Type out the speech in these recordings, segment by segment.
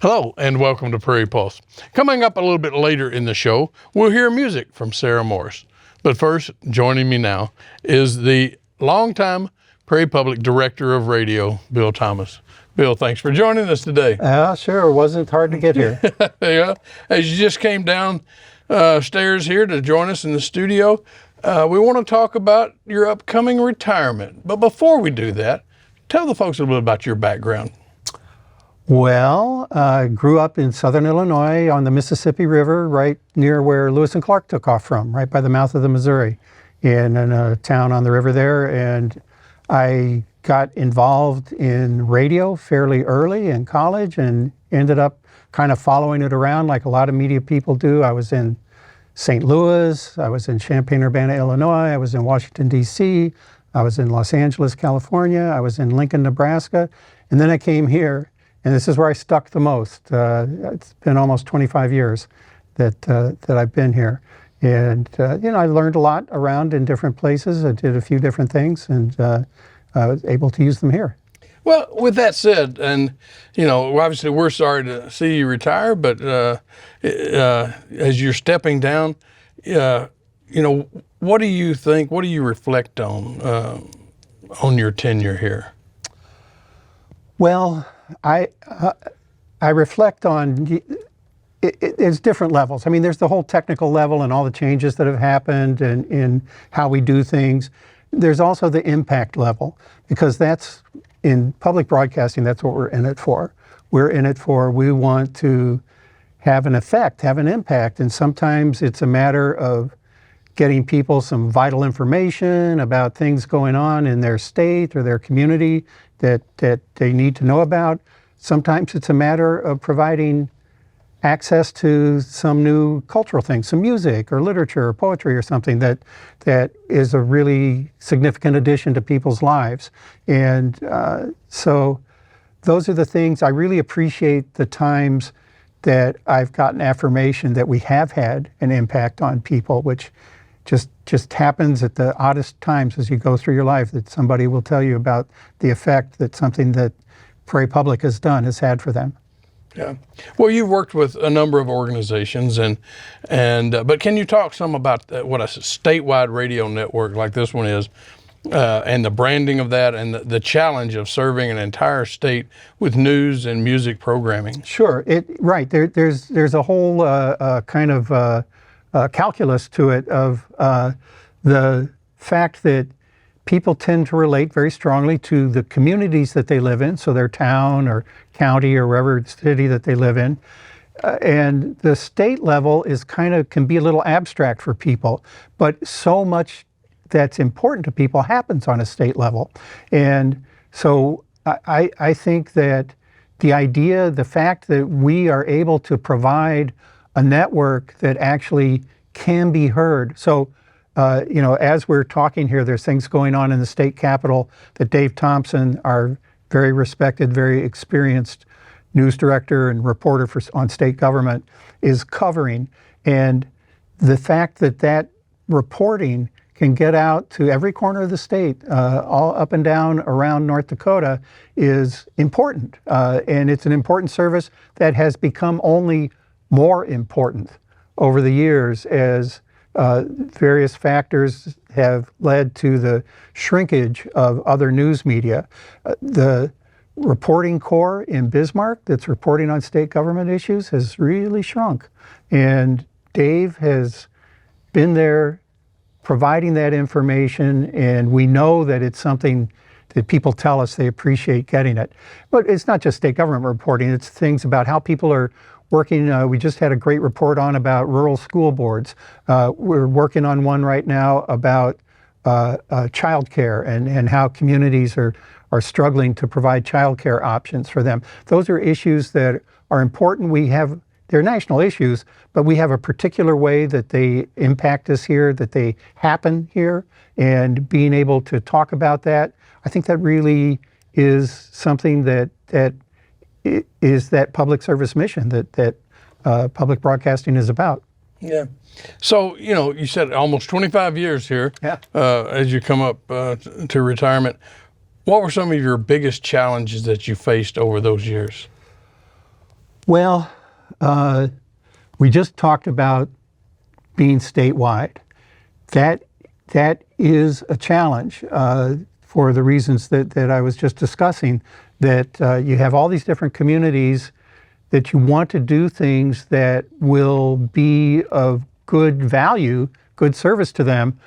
Hello and welcome to Prairie Pulse. Coming up a little bit later in the show, we'll hear music from Sarah Morris. But first, joining me now is the longtime Prairie Public Director of Radio, Bill Thomas. Bill, thanks for joining us today. Sure. It wasn't hard to get here. Yeah, as you just came down stairs here to join us in the studio, we want to talk about your upcoming retirement. But before we do that, tell the folks a little bit about your background. Well, I grew up in southern Illinois on the Mississippi River, right near where Lewis and Clark took off from, right by the mouth of the Missouri, in a town on the river there. And I got involved in radio fairly early in college and ended up kind of following it around like a lot of media people do. I was in St. Louis, I was in Champaign-Urbana, Illinois, I was in Washington, D.C., I was in Los Angeles, California, I was in Lincoln, Nebraska, and then I came here. And this is where I stuck the most. It's been almost 25 years that I've been here. And, I learned a lot around in different places. I did a few different things and I was able to use them here. Well, with that said, and, obviously we're sorry to see you retire, but as you're stepping down, what do you think, what do you reflect on your tenure here? Well, I reflect on it's different levels. I mean, there's the whole technical level and all the changes that have happened and in how we do things. There's also the impact level, because that's in public broadcasting, that's what we're in it for. We want to have an effect, have an impact. And sometimes it's a matter of getting people some vital information about things going on in their state or their community that they need to know about. Sometimes it's a matter of providing access to some new cultural thing, some music or literature or poetry or something that is a really significant addition to people's lives. And so those are the things. I really appreciate the times that I've gotten affirmation that we have had an impact on people, which just happens at the oddest times as you go through your life, that somebody will tell you about the effect that something that Prairie Public has had for them. Yeah. Well, you've worked with a number of organizations, but can you talk some about what a statewide radio network like this one is, and the branding of that, and the challenge of serving an entire state with news and music programming? Sure. There's a whole kind of calculus to it of the fact that people tend to relate very strongly to the communities that they live in, so their town or county or wherever city that they live in. And the state level can be a little abstract for people, but so much that's important to people happens on a state level. And so I think that the fact that we are able to provide a network that actually can be heard. So, as we're talking here, there's things going on in the state capitol that Dave Thompson, our very respected, very experienced news director and reporter on state government, is covering. And the fact that reporting can get out to every corner of the state, all up and down around North Dakota, is important. And it's an important service that has become only more important over the years as various factors have led to the shrinkage of other news media. The reporting corps in Bismarck that's reporting on state government issues has really shrunk. And Dave has been there providing that information, and we know that it's something that people tell us they appreciate getting it. But it's not just state government reporting, it's things about how people are working. We just had a great report about rural school boards. We're working on one right now about childcare and how communities are struggling to provide childcare options for them. Those are issues that are important. They're national issues, but we have a particular way that they impact us here, that they happen here, and being able to talk about that, I think that really is something that is that public service mission that public broadcasting is about. Yeah. So, you said almost 25 years here. Yeah. As you come up to retirement. What were some of your biggest challenges that you faced over those years? Well, we just talked about being statewide. That is a challenge for the reasons that I was just discussing, that you have all these different communities that you want to do things that will be of good value, good service to them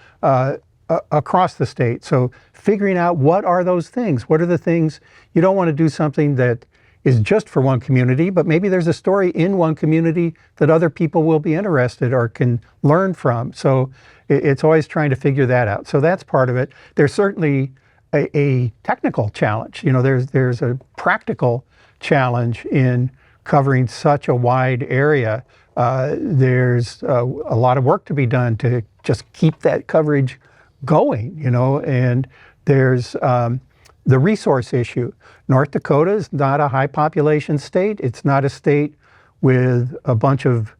across the state. So figuring out what are those things, what are the things, you don't want to do something that is just for one community, but maybe there's a story in one community that other people will be interested or can learn from. So it's always trying to figure that out. So that's part of it. There's certainly a technical challenge. You know, there's a practical challenge in covering such a wide area. There's a lot of work to be done to just keep that coverage going, you know, and there's the resource issue. North Dakota is not a high population state. It's not a state with a bunch of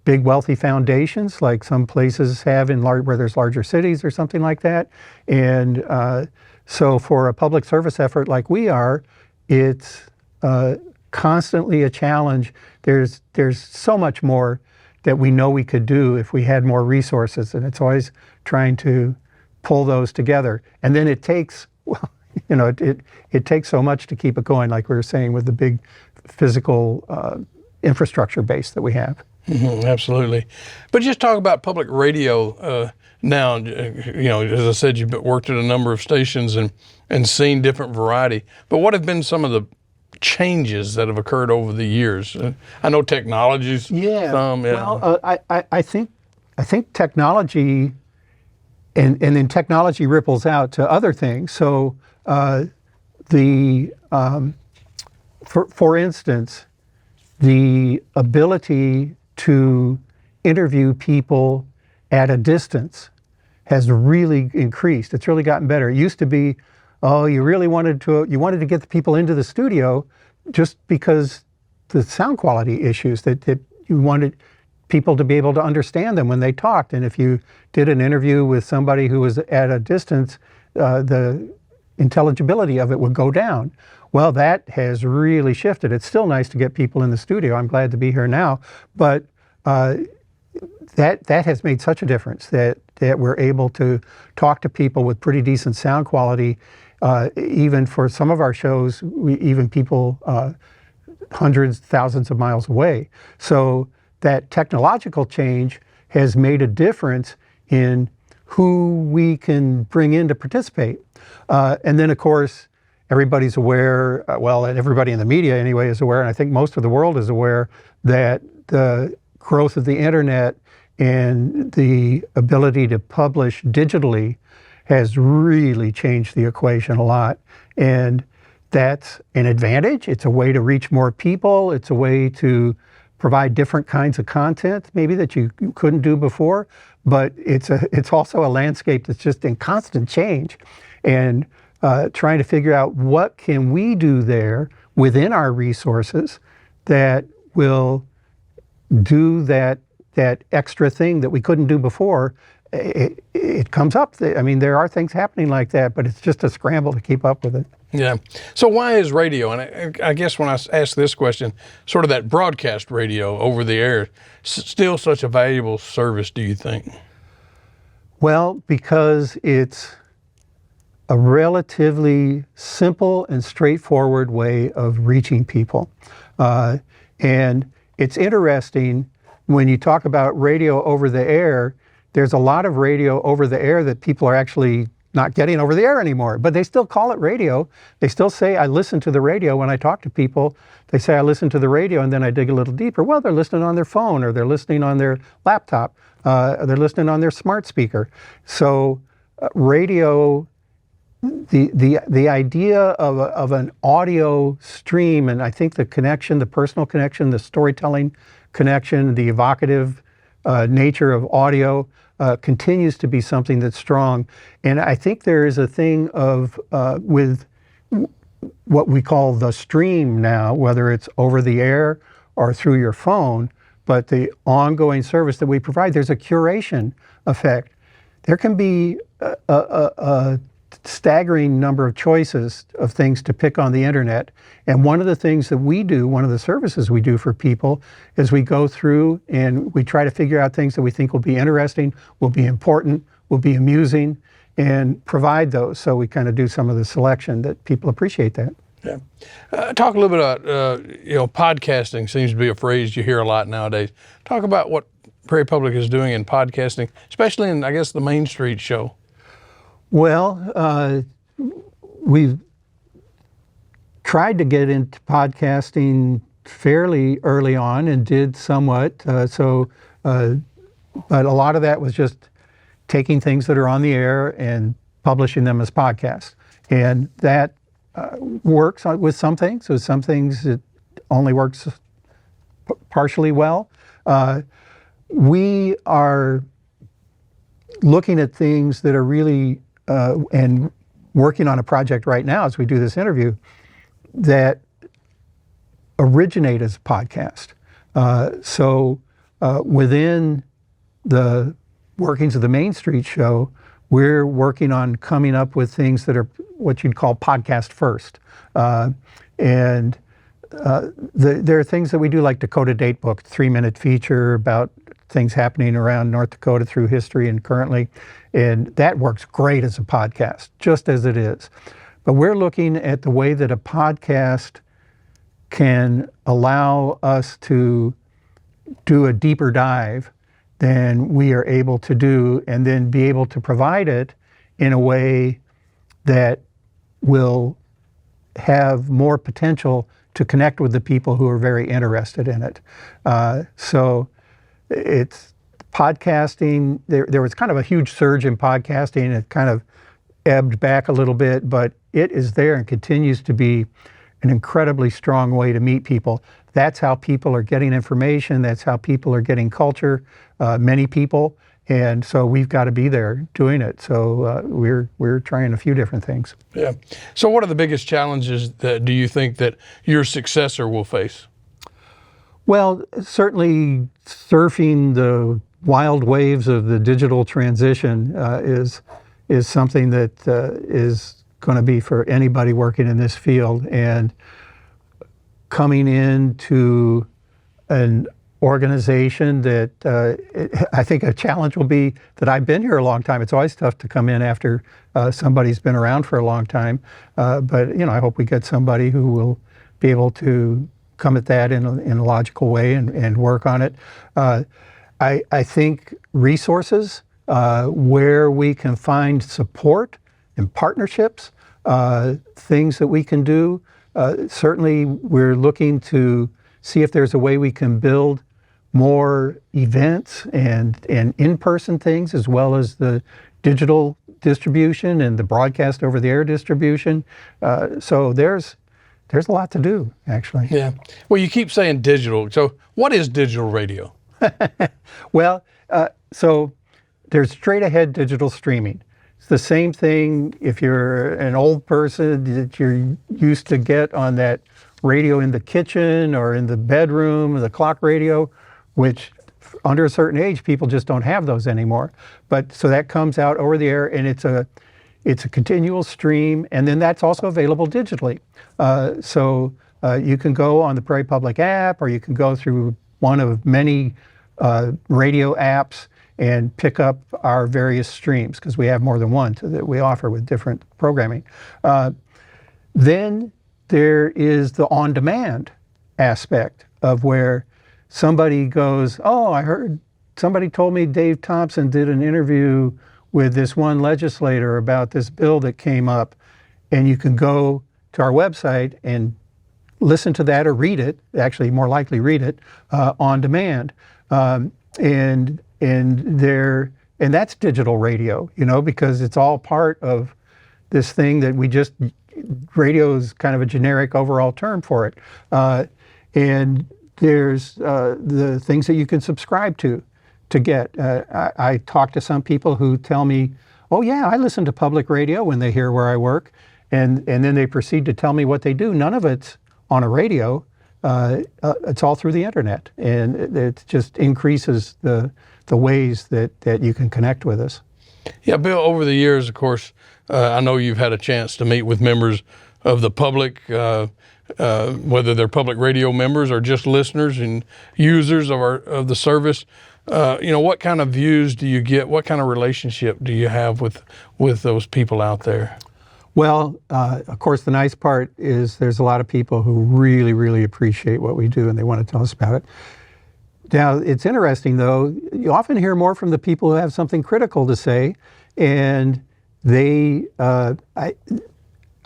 big wealthy foundations like some places have in where there's larger cities or something like that. And so for a public service effort like we are, it's constantly a challenge. There's so much more that we know we could do if we had more resources, and it's always trying to pull those together. And then it takes, well, you know, it takes so much to keep it going, like we were saying, with the big physical infrastructure base that we have. Mm-hmm, absolutely. But just talk about public radio now. You know, as I said, you've worked at a number of stations and seen different variety. But what have been some of the changes that have occurred over the years? I know technology's Well, I think technology, and then technology ripples out to other things. So for instance, the ability to interview people at a distance has really increased. It's really gotten better. It used to be, oh, you wanted to get the people into the studio just because the sound quality issues, that you wanted people to be able to understand them when they talked. And if you did an interview with somebody who was at a distance, the intelligibility of it would go down. Well, that has really shifted. It's still nice to get people in the studio. I'm glad to be here now, but that has made such a difference that we're able to talk to people with pretty decent sound quality. Even for some of our shows, even people hundreds, thousands of miles away. So that technological change has made a difference in who we can bring in to participate. And then, of course, everybody's aware, and everybody in the media anyway is aware, and I think most of the world is aware, that the growth of the internet and the ability to publish digitally has really changed the equation a lot. And that's an advantage. It's a way to reach more people. It's a way to provide different kinds of content, maybe that you couldn't do before. But it's also a landscape that's just in constant change. And trying to figure out what can we do there within our resources that will do that extra thing that we couldn't do before. It comes up. I mean, there are things happening like that, but it's just a scramble to keep up with it. Yeah. So why is radio, and I guess when I ask this question, sort of that broadcast radio over the air, still such a valuable service, do you think? Well, because it's a relatively simple and straightforward way of reaching people. And it's interesting when you talk about radio over the air, there's a lot of radio over the air that people are actually not getting over the air anymore, but they still call it radio. They still say, I listen to the radio. When I talk to people, they say, I listen to the radio, and then I dig a little deeper. Well, they're listening on their phone, or they're listening on their laptop, they're listening on their smart speaker. So radio, the idea of an audio stream, and I think the connection, the personal connection, the storytelling connection, the evocative nature of audio continues to be something that's strong. And I think there is a thing of, with what we call the stream now, whether it's over the air or through your phone, but the ongoing service that we provide, there's a curation effect. There can be staggering number of choices of things to pick on the internet. And one of the things that we do, one of the services we do for people, is we go through and we try to figure out things that we think will be interesting, will be important, will be amusing, and provide those. So we kind of do some of the selection that people appreciate that. Yeah. Talk a little bit about, podcasting seems to be a phrase you hear a lot nowadays. Talk about what Prairie Public is doing in podcasting, especially in, I guess, the Main Street show. Well, we've tried to get into podcasting fairly early on and did somewhat. But a lot of that was just taking things that are on the air and publishing them as podcasts. And that works with some things. So some things it only works partially well. We are looking at things that are really and working on a project right now as we do this interview that originate as a podcast. Within the workings of the Main Street show, we're working on coming up with things that are what you'd call podcast first. There are things that we do like Dakota Datebook, 3-minute feature about things happening around North Dakota through history and currently. And that works great as a podcast, just as it is. But we're looking at the way that a podcast can allow us to do a deeper dive than we are able to do, and then be able to provide it in a way that will have more potential to connect with the people who are very interested in it. So it's podcasting. There was kind of a huge surge in podcasting. It kind of ebbed back a little bit, but it is there and continues to be an incredibly strong way to meet people. That's how people are getting information. That's how people are getting culture, many people. And so we've got to be there doing it. So we're trying a few different things. Yeah. So what are the biggest challenges that do you think that your successor will face? Well, certainly surfing the wild waves of the digital transition is something that is going to be for anybody working in this field. And coming into an organization that I think a challenge will be that I've been here a long time. It's always tough to come in after somebody's been around for a long time. But I hope we get somebody who will be able to come at that in a logical way and work on it. I think resources where we can find support and partnerships, things that we can do. Certainly we're looking to see if there's a way we can build more events and in-person things, as well as the digital distribution and the broadcast over the air distribution. So there's a lot to do, actually. Yeah. Well, you keep saying digital. So what is digital radio? Well, so there's straight ahead digital streaming. It's the same thing if you're an old person that you're used to get on that radio in the kitchen or in the bedroom, or the clock radio, which under a certain age, people just don't have those anymore. But so that comes out over the air, and it's a continual stream, and then that's also available digitally. So you can go on the Prairie Public app, or you can go through one of many radio apps and pick up our various streams, because we have more than one that we offer with different programming. Then there is the on-demand aspect of where somebody goes, oh, I heard somebody told me Dave Thompson did an interview with this one legislator about this bill that came up, and you can go to our website and listen to that or read it, actually more likely read it, on demand. And that's digital radio, because it's all part of this thing that radio is kind of a generic overall term for it. And there's the things that you can subscribe to get. I talk to some people who tell me, oh yeah, I listen to public radio when they hear where I work, and then they proceed to tell me what they do. None of it's on a radio. It's all through the internet, and it just increases the ways that you can connect with us. Yeah, Bill, over the years, of course, I know you've had a chance to meet with members of the public, whether they're public radio members or just listeners and users of the service. What kind of views do you get? What kind of relationship do you have with those people out there? Well, of course, the nice part is there's a lot of people who really, really appreciate what we do and they want to tell us about it. Now, it's interesting, though, you often hear more from the people who have something critical to say, and I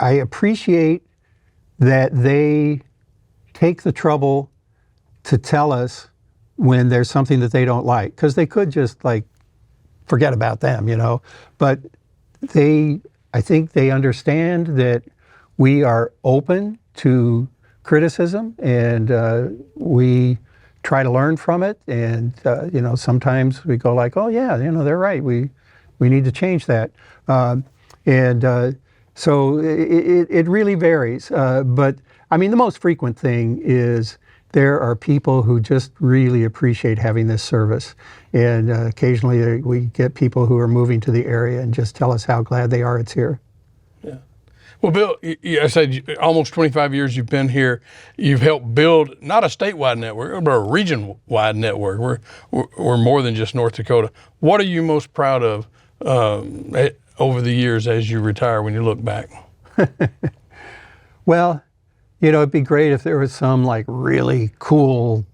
appreciate that they take the trouble to tell us when there's something that they don't like, because they could just forget about them, but I think they understand that we are open to criticism, and we try to learn from it. And sometimes we go oh yeah, they're right. We need to change that. So it really varies. But I mean, the most frequent thing is there are people who just really appreciate having this service. And occasionally we get people who are moving to the area and just tell us how glad they are it's here. Yeah. Well, Bill, I said almost 25 years you've been here. You've helped build not a statewide network, but a region-wide network. We're more than just North Dakota. What are you most proud of over the years as you retire when you look back? Well, it'd be great if there was some really cool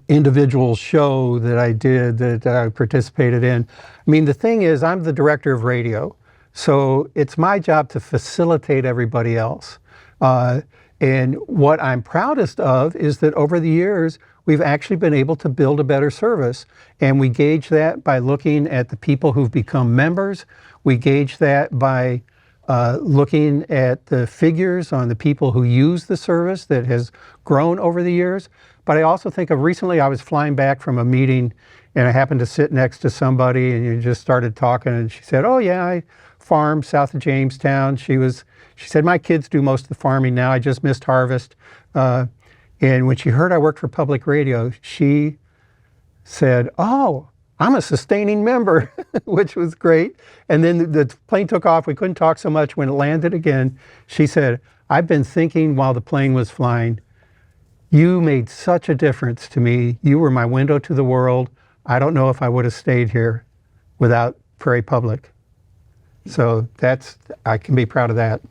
individual show that I did that I participated in. I mean, the thing is, I'm the director of radio. So it's my job to facilitate everybody else. And what I'm proudest of is that over the years, we've actually been able to build a better service. And we gauge that by looking at the people who've become members. We gauge that by looking at the figures on the people who use the service that has grown over the years. But I also think of recently, I was flying back from a meeting and I happened to sit next to somebody and you just started talking and she said, oh yeah, I farm south of Jamestown. She said, my kids do most of the farming now. I just missed harvest. And when she heard I worked for public radio, she said, oh, I'm a sustaining member, which was great. And then the plane took off. We couldn't talk so much. When it landed again, she said, I've been thinking while the plane was flying, you made such a difference to me. You were my window to the world. I don't know if I would have stayed here without Prairie Public. So I can be proud of that.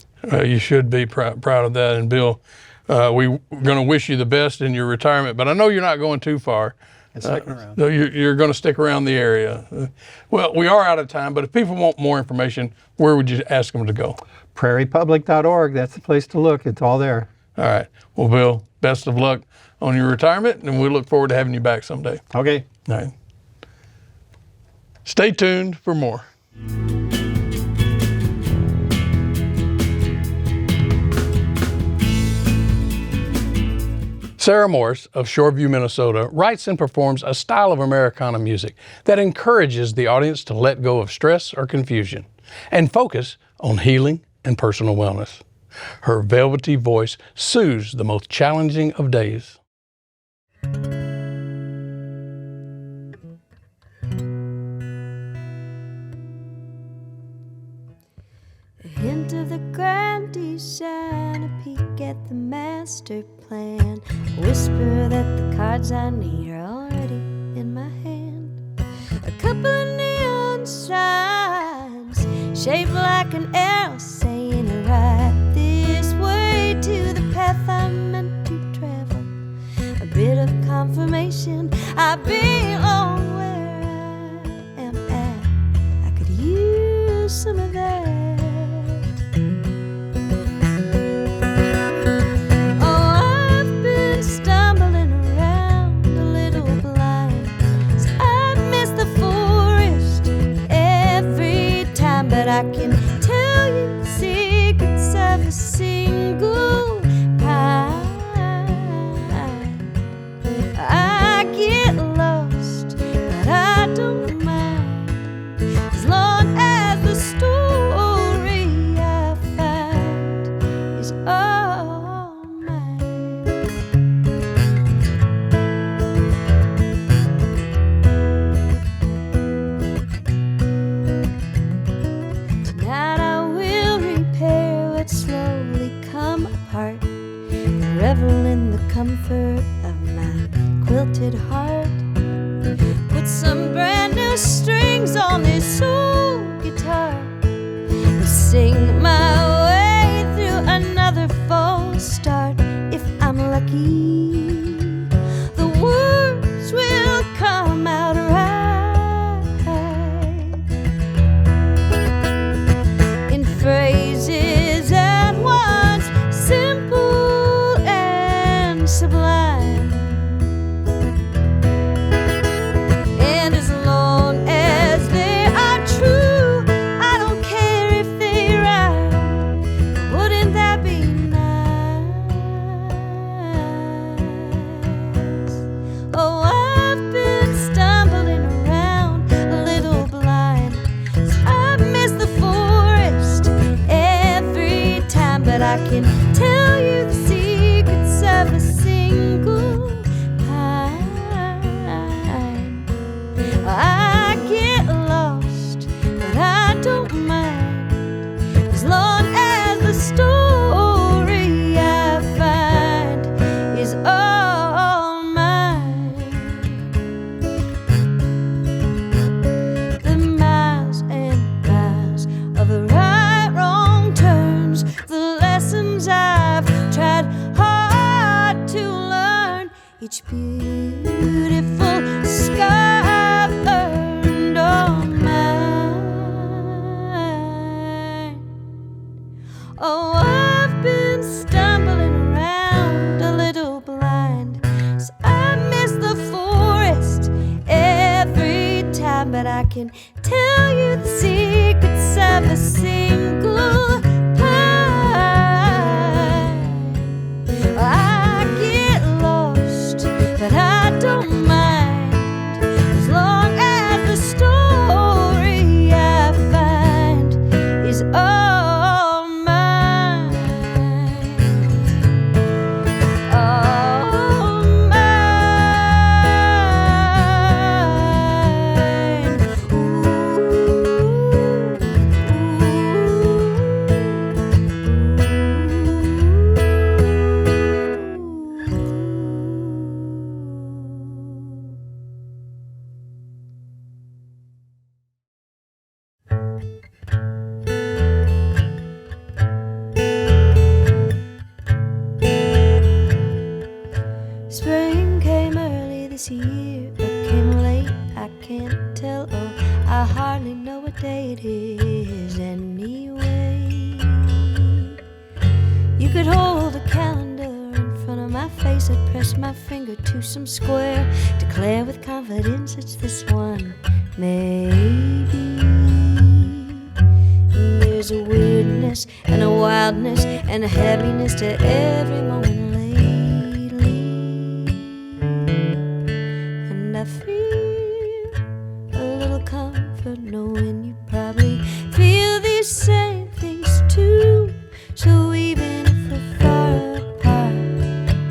You should be proud of that. And Bill, we're going to wish you the best in your retirement, but I know you're not going too far. Sticking around. So you're going to stick around the area. Well, we are out of time, but if people want more information, where would you ask them to go? prairiepublic.org. That's the place to look. It's all there. All right. Well, Bill, best of luck on your retirement, and we look forward to having you back someday. Okay. All right. Stay tuned for more. Sarah Morris of Shoreview, Minnesota, writes and performs a style of Americana music that encourages the audience to let go of stress or confusion and focus on healing and personal wellness. Her velvety voice soothes the most challenging of days. A hint of the grand design, a peek at the master plan, a whisper that the cards I need are already in my hand. A couple of neon signs shaped like an arrow saying right this way to the path I'm meant to travel. A bit of confirmation I belong where I am at. I could use some of that. But I can tell you the secrets of a single pie. I get lost, but I don't mind as long as the story comfort of my quilted heart. Put some brand new strings on this old guitar and sing my way through another false start. If I'm lucky, the words will come out right in phrases at once simple and sublime. And as long as they are true, I don't care if they rhyme. Wouldn't that be nice? Oh, I've been stumbling around a little blind. I miss the forest every time, but I can tell you the secrets of a single pine. I get lost, but I don't mind, as long as the story I find is all mine. The miles and miles of the right, wrong turns, the lessons I've tried hard to learn, each beautiful scar I've earned all mine. Oh, I've been stumbling around a little blind, so I miss the forest every time, but I can tell you the secrets of a single pine. I get lost, but I don't mind, as long as the story I find is all mine. All mine. Spring came early this year, but came late, I can't tell. Oh, I hardly know what day it is anyway. You could hold a calendar in front of my face, I'd press my finger to some square, declare with confidence it's this one, maybe. And there's a weirdness and a wildness and a heaviness to every moment lately. And I feel a little comfort knowing you probably feel these same things too. So even if we're far apart,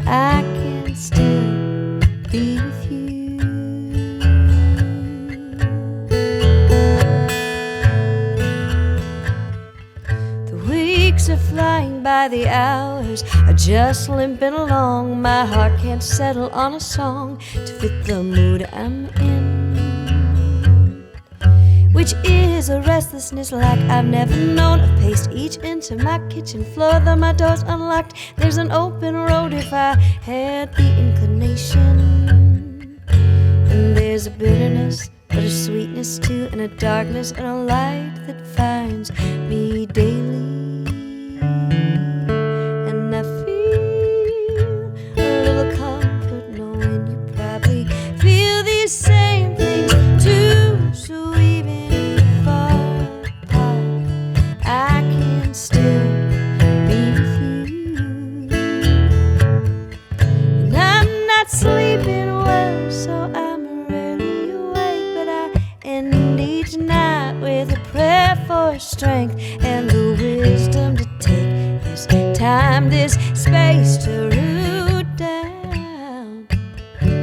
I can still be with you. The weeks are flying by, the hours are just limping along. My heart can't settle on a song to fit the mood I'm in, which is a restlessness like I've never known. I've paced each inch of my kitchen floor, though my door's unlocked. There's an open road if I had the inclination. And there's a bitterness, but a sweetness too, and a darkness and a light that finds me daily. And I feel a little comfort knowing you probably feel these same things too. So even if we're far apart, I can still be with you. And I'm not sleeping well, so I'm rarely awake, but I end each night with a prayer for strength and the wisdom to take this time, this space to root down.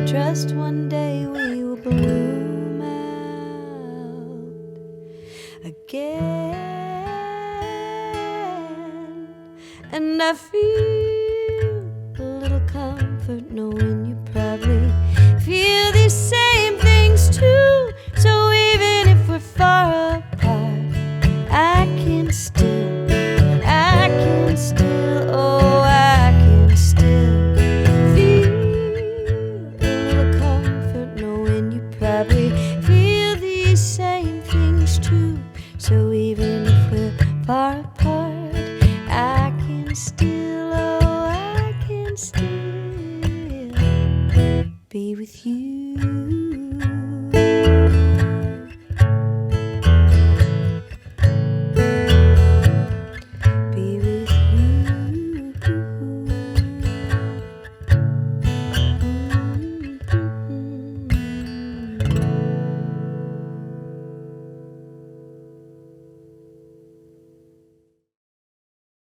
Trust one day we will bloom out again. And I feel a little comfort knowing you probably feel these same things too. So even if we're far apart, I can still, oh, I can still feel a little comfort knowing you probably feel these same things too. So even if we're far apart, I can still, oh, I can still be with you. Be with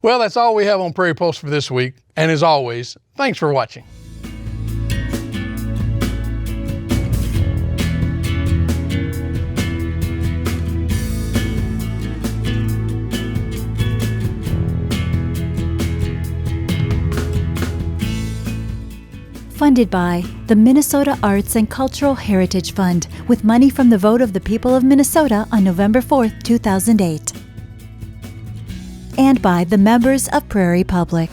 Well, that's all we have on Prairie Pulse for this week. And as always, thanks for watching. Funded by the Minnesota Arts and Cultural Heritage Fund with money from the vote of the people of Minnesota on November 4th, 2008. And by the members of Prairie Public.